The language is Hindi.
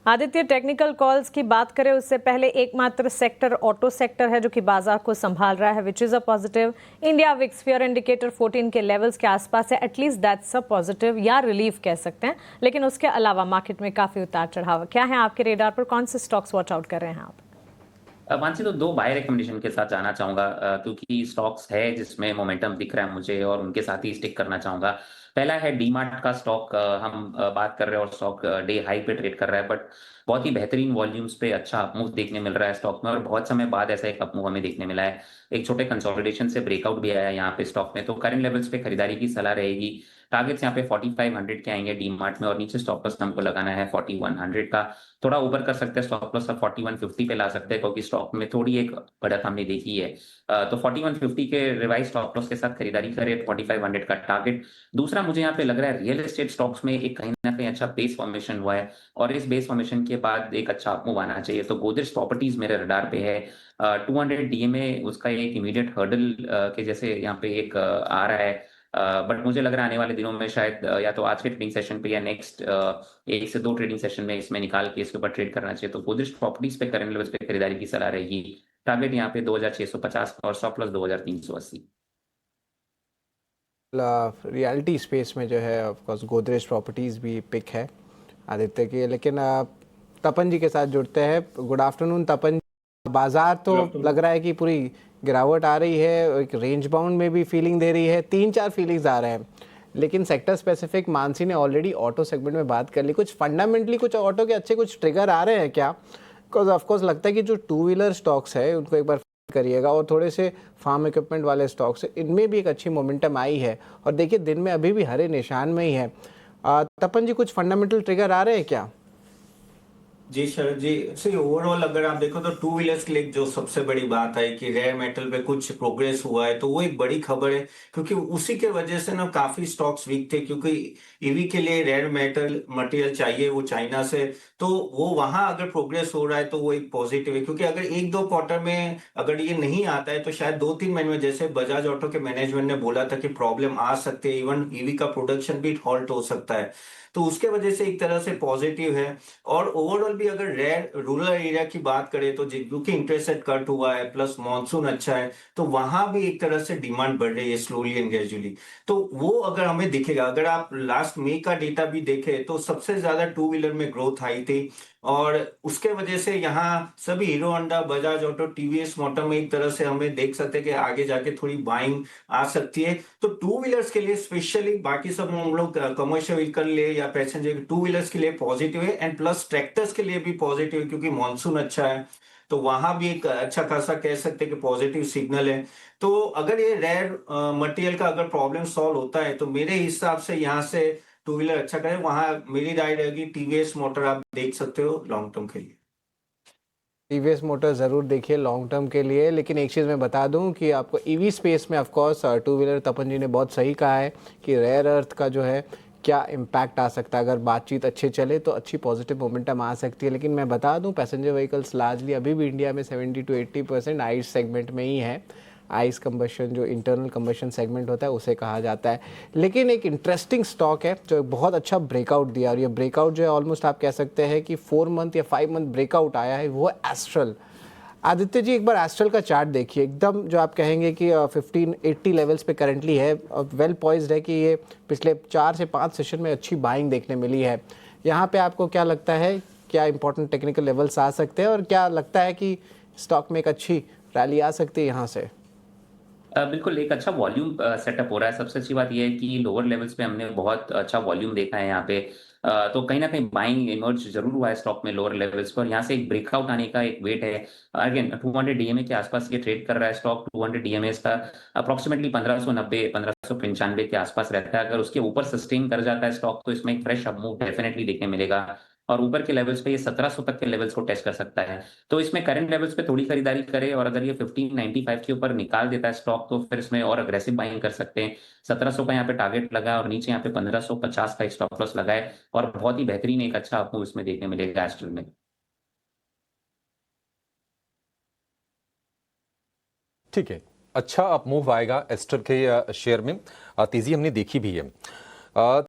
आदित्य, टेक्निकल कॉल्स की बात करें उससे पहले एकमात्र सेक्टर ऑटो सेक्टर है जो कि बाजार को संभाल रहा है, which is a positive. India VIX fear indicator 14 के लेवल्स के आसपास है, एटलीस्ट दैट्स अ पॉजिटिव या रिलीफ कह सकते हैं। लेकिन उसके अलावा मार्केट में काफी उतार चढ़ाव क्या है आपके रेडार पर? कौन से स्टॉक्स वॉच आउट कर रहे हैं आप? मानसी, तो दो बाय रिकमेंडेशन के साथ जाना चाहूंगा, क्योंकि स्टॉक्स है जिसमें मोमेंटम दिख रहा है मुझे और उनके साथ ही स्टिक करना चाहूंगा। पहला है डीमार्ट का स्टॉक। हम बात कर रहे हैं और स्टॉक डे हाई पे ट्रेड कर रहा है, बट बहुत ही बेहतरीन वॉल्यूम्स पे अच्छा अपमूव देखने मिल रहा है स्टॉक में, और बहुत समय बाद ऐसा एक अपमूव हमें देखने मिला है। एक छोटे कंसोलिडेशन से ब्रेकआउट भी आया है यहाँ पे स्टॉक में, तो करंट लेवल्स पे खरीदारी की सलाह रहेगी। टारगेट्स यहाँ पे 4500 के आएंगे डीमार्ट में, और नीचे स्टॉप लॉस हमको लगाना है 4100 का। थोड़ा ऊपर कर सकते हैं स्टॉप लॉस, 4150 पे ला सकते हैं, क्योंकि स्टॉक में थोड़ी एक बढ़त हमने देखी है। तो 4150 के रिवाइज स्टॉप लॉस के साथ खरीदारी करें, 4500 का टारगेट। दूसरा, मुझे यहाँ पे लग रहा है रियल एस्टेट स्टॉक्स में एक कहीं ना कहीं अच्छा बेस फॉर्मेशन हुआ है, और इस बेस फॉर्मेशन के बाद एक अच्छा अपमूव आना चाहिए। तो गोदरेज प्रॉपर्टीज मेरे रडार पे है। 200 डीएमए उसका एक इमीडिएट हर्डल के जैसे यहाँ पे एक आ रहा है। बट मुझे लग रहा है आने वाले दिनों में शायद या तो आज के ट्रेडिंग सेशन पे या नेक्स्ट 1 से 2 ट्रेडिंग सेशन में इसमें निकाल के इसके ऊपर ट्रेड करना चाहिए। तो गोदरेज प्रॉपर्टीज पे करंट लेवल्स पे खरीदारी की सलाह रहेगी। टारगेट यहाँ पे 2650 का और स्टॉप लॉस 2380। रियलिटी स्पेस में जो है ऑफ कोर्स गोदरेज प्रॉपर्टीज़ भी पिक है आदित्य की। लेकिन तपन जी के साथ जुड़ते हैं। गुड आफ्टरनून तपन। बाजार तो लग रहा है कि पूरी गिरावट आ रही है, एक रेंज बाउंड में भी फीलिंग दे रही है, 3-4 फीलिंग्स आ रहे हैं। लेकिन सेक्टर स्पेसिफिक मानसी ने ऑलरेडी ऑटो सेगमेंट में बात कर ली। कुछ फंडामेंटली कुछ ऑटो के अच्छे कुछ ट्रिगर आ रहे हैं क्या? बिकॉज ऑफकोर्स लगता है कि जो टू व्हीलर स्टॉक्स है उनको एक बार करिएगा, और थोड़े से फार्म इक्विपमेंट वाले स्टॉक्स इनमें भी एक अच्छी मोमेंटम आई है। और देखिए दिन में अभी भी हरे निशान में ही है। तपन जी, कुछ फंडामेंटल ट्रिगर आ रहे हैं क्या? जी शरद जी, सही ओवरऑल अगर आप देखो तो टू व्हीलर्स के लिए जो सबसे बड़ी बात है कि रेयर मेटल पे कुछ प्रोग्रेस हुआ है, तो वो एक बड़ी खबर है। क्योंकि उसी के वजह से ना काफी स्टॉक्स वीक थे, क्योंकि ईवी के लिए रेयर मेटल मटेरियल चाहिए वो चाइना से। तो वो वहां अगर प्रोग्रेस हो रहा है तो वो एक पॉजिटिव है, क्योंकि अगर 1-2 क्वार्टर में अगर ये नहीं आता है तो शायद 2-3 महीने में, जैसे बजाज ऑटो के मैनेजमेंट ने बोला था कि प्रॉब्लम आ सकती है, इवन ईवी का प्रोडक्शन भी हॉल्ट हो सकता है। तो उसके वजह से एक तरह से पॉजिटिव है। और ओवरऑल भी अगर रेयर रूरल एरिया की बात करें तो क्योंकि इंटरेस्ट रेट कट हुआ है प्लस मॉनसून अच्छा है, तो वहां भी एक तरह से डिमांड बढ़ रही है स्लोली एंड ग्रेजुअली। तो वो अगर हमें दिखेगा, अगर आप लास्ट मई का डेटा भी देखें तो सबसे ज्यादा टू व्हीलर में ग्रोथ आई थी। और उसके वजह से यहाँ सभी hero Honda, Bajaj auto, TVS motor में एक तरह से हमें देख सकते हैं कि आगे जाके थोड़ी बाइंग आ सकती है। तो टू व्हीलर्स के लिए स्पेशली, बाकी सब हम लोग कमर्शियल व्हीकल ले या पैसेंजर, टू व्हीलर्स के लिए पॉजिटिव है, एंड प्लस ट्रैक्टर्स के लिए भी पॉजिटिव है, क्योंकि मानसून अच्छा है। तो वहां भी एक अच्छा खासा कह सकते हैं कि पॉजिटिव सिग्नल है। तो अगर ये रेयर मटेरियल का अगर प्रॉब्लम सॉल्व होता है तो मेरे हिसाब से यहाँ से टू व्हीलर अच्छा करे। वहां मेरी राय रहेगी टीवीएस मोटर आप देख सकते हो लॉन्ग टर्म के लिए। टीवीएस मोटर ज़रूर देखिए लॉन्ग टर्म के लिए। लेकिन एक चीज़ मैं बता दूं कि आपको ईवी स्पेस में ऑफकोर्स टू व्हीलर, तपन जी ने बहुत सही कहा है कि रेयर अर्थ का जो है क्या इम्पैक्ट आ सकता है। अगर बातचीत अच्छे चले तो अच्छी पॉजिटिव मोमेंटम आ सकती है। लेकिन मैं बता दूं पैसेंजर व्हीकल्स लार्जली अभी भी इंडिया में 70-80% आइस सेगमेंट में ही है। आइस कंबशन जो इंटरनल कंबशन सेगमेंट होता है उसे कहा जाता है। लेकिन एक इंटरेस्टिंग स्टॉक है जो एक बहुत अच्छा ब्रेकआउट दिया, और ये ब्रेकआउट जो है ऑलमोस्ट आप कह सकते हैं कि 4 मंथ या 5 मंथ ब्रेकआउट आया है, वो एस्ट्रल। आदित्य जी, एक बार एस्ट्रल का चार्ट देखिए, एकदम जो आप कहेंगे कि 1580 लेवल्स पे करंटली है, वेल पॉइज्ड है कि ये पिछले 4 से 5 सेशन में अच्छी बाइंग देखने मिली है। यहाँ पे आपको क्या लगता है, क्या इंपॉर्टेंट टेक्निकल लेवल्स आ सकते हैं, और क्या लगता है कि स्टॉक में एक अच्छी रैली आ सकती है यहाँ से? बिल्कुल, एक अच्छा वॉल्यूम सेटअप हो रहा है। सबसे अच्छी बात यह है कि लोअर लेवल्स पे हमने बहुत अच्छा वॉल्यूम देखा है यहाँ पे। तो कहीं ना कहीं बाइंग इमर्ज जरूर हुआ है स्टॉक में लोअर लेवल्स पर, यहाँ से एक ब्रेकआउट आने का एक वेट है। अगेन 200 डीएमए के आसपास ये ट्रेड कर रहा है स्टॉक। 200 डीएमए का अप्रोक्सीमेटली 1590 1595 के आसपास रहता है। अगर उसके ऊपर सस्टेन कर जाता है स्टॉक तो इसमें एक फ्रेश अपमूव डेफिनेटली देखने मिलेगा, और ऊपर के लेवल्स पे ये 1700 तक के लेवल्स को टेस्ट कर सकता है। तो इसमें करंट लेवल्स पे थोड़ी खरीदारी करे, और अगर ये 1595 के ऊपर निकाल देता है स्टॉक तो फिर इसमें और अग्रेसिव बाइंग कर सकते हैं। 1700 का यहाँ पे टारगेट लगा है, और नीचे यहाँ पे 1550 का एक स्टॉप लॉस लगा है, और बहुत ही बेहतरीन एक अच्छा आपको इसमें देखने मिलेगा एस्ट्रल में। ठीक है, अच्छा अप मूव आएगा एस्टर के शेयर में। तेजी हमने देखी भी है।